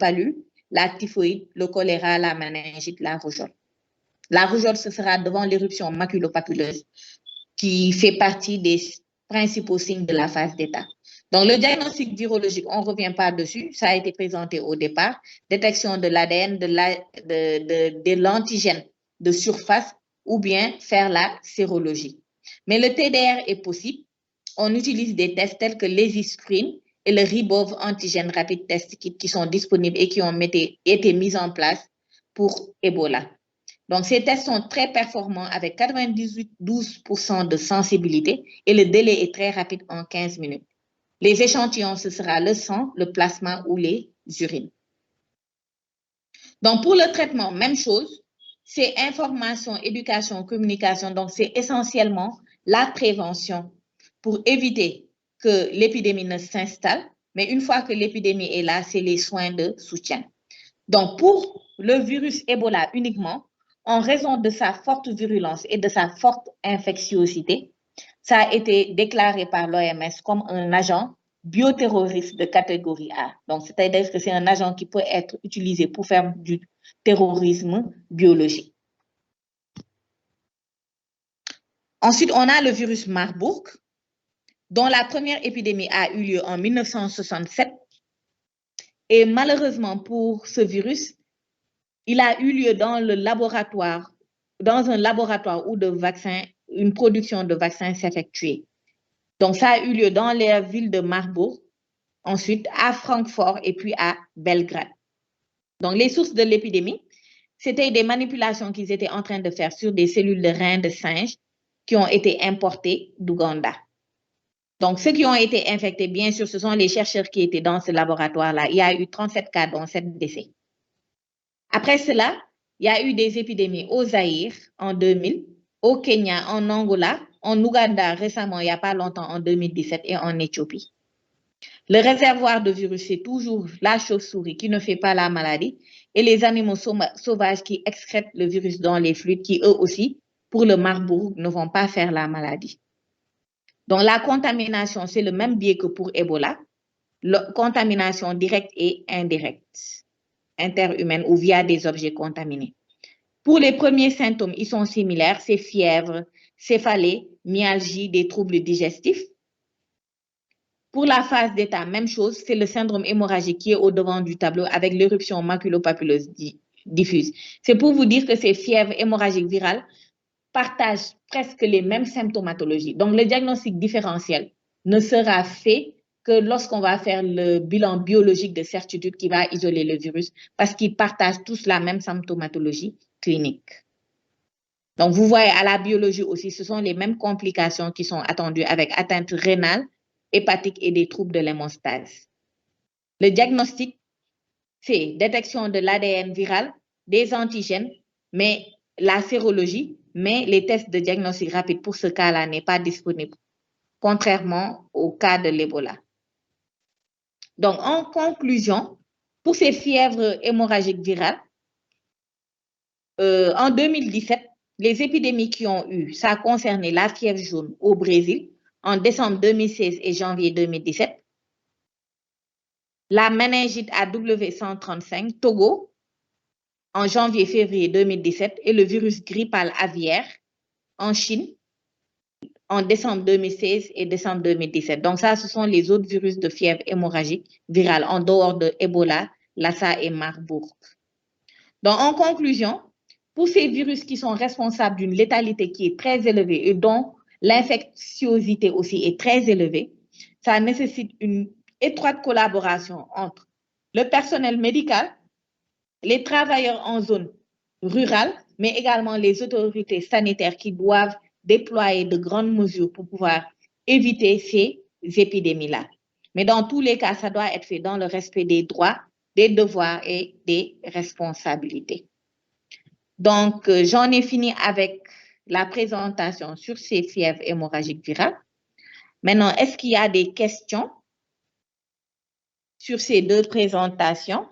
palu, la typhoïde, le choléra, la méningite, la rougeole. La rougeole, ce sera devant l'éruption maculopapuleuse qui fait partie des principaux signes de la phase d'état. Donc, le diagnostic virologique, on ne revient pas dessus, ça a été présenté au départ, détection de l'ADN, de l'antigène de surface ou bien faire la sérologie. Mais le TDR est possible. On utilise des tests tels que l'Esiscreen et le Ribov Antigène Rapid Test Kit qui sont disponibles et qui ont été mis en place pour Ebola. Donc, ces tests sont très performants avec 92% de sensibilité et le délai est très rapide en 15 minutes. Les échantillons, ce sera le sang, le plasma ou les urines. Donc, pour le traitement, même chose, c'est information, éducation, communication. Donc, c'est essentiellement la prévention pour éviter que l'épidémie ne s'installe. Mais une fois que l'épidémie est là, c'est les soins de soutien. Donc, pour le virus Ebola uniquement, en raison de sa forte virulence et de sa forte infectiosité, ça a été déclaré par l'OMS comme un agent bioterroriste de catégorie A. Donc, c'est-à-dire que c'est un agent qui peut être utilisé pour faire du terrorisme biologique. Ensuite, on a le virus Marburg, dont la première épidémie a eu lieu en 1967. Et malheureusement pour ce virus, il a eu lieu dans un laboratoire où une production de vaccins s'effectuait. Donc, ça a eu lieu dans les villes de Marburg, ensuite à Francfort et puis à Belgrade. Donc, les sources de l'épidémie, c'était des manipulations qu'ils étaient en train de faire sur des cellules de reins de singe qui ont été importées d'Ouganda. Donc, ceux qui ont été infectés, bien sûr, ce sont les chercheurs qui étaient dans ce laboratoire-là. Il y a eu 37 cas, dont 7 décès. Après cela, il y a eu des épidémies au Zaïre en 2000, au Kenya, en Angola, en Ouganda récemment, il n'y a pas longtemps, en 2017, et en Éthiopie. Le réservoir de virus, c'est toujours la chauve-souris qui ne fait pas la maladie et les animaux sauvages qui excrètent le virus dans les fluides qui, eux aussi, pour le Marburg, ne vont pas faire la maladie. Donc, la contamination, c'est le même biais que pour Ebola, contamination directe et indirecte, interhumaine ou via des objets contaminés. Pour les premiers symptômes, ils sont similaires, c'est fièvre, céphalée, myalgie, des troubles digestifs. Pour la phase d'état, même chose, c'est le syndrome hémorragique qui est au devant du tableau avec l'éruption maculopapuleuse diffuse. C'est pour vous dire que ces fièvres hémorragiques virales partagent presque les mêmes symptomatologies. Donc, le diagnostic différentiel ne sera fait que lorsqu'on va faire le bilan biologique de certitude qui va isoler le virus parce qu'ils partagent tous la même symptomatologie clinique. Donc, vous voyez, à la biologie aussi, ce sont les mêmes complications qui sont attendues avec atteinte rénale, hépatique et des troubles de l'hémostase. Le diagnostic, c'est détection de l'ADN viral, des antigènes, mais la sérologie, mais les tests de diagnostic rapide pour ce cas-là n'est pas disponible, contrairement au cas de l'Ebola. Donc, en conclusion, pour ces fièvres hémorragiques virales, en 2017, les épidémies qui ont eu, ça a concerné la fièvre jaune au Brésil en décembre 2016 et janvier 2017, la méningite à W135, Togo, en janvier-février 2017, et le virus grippal aviaire en Chine en décembre 2016 et décembre 2017. Donc ça, ce sont les autres virus de fièvre hémorragique virale en dehors de Ebola, Lassa et Marburg. Donc en conclusion, pour ces virus qui sont responsables d'une létalité qui est très élevée et dont l'infectiosité aussi est très élevée, ça nécessite une étroite collaboration entre le personnel médical, les travailleurs en zone rurale, mais également les autorités sanitaires qui doivent déployer de grandes mesures pour pouvoir éviter ces épidémies-là. Mais dans tous les cas, ça doit être fait dans le respect des droits, des devoirs et des responsabilités. Donc, j'en ai fini avec la présentation sur ces fièvres hémorragiques virales. Maintenant, est-ce qu'il y a des questions sur ces deux présentations?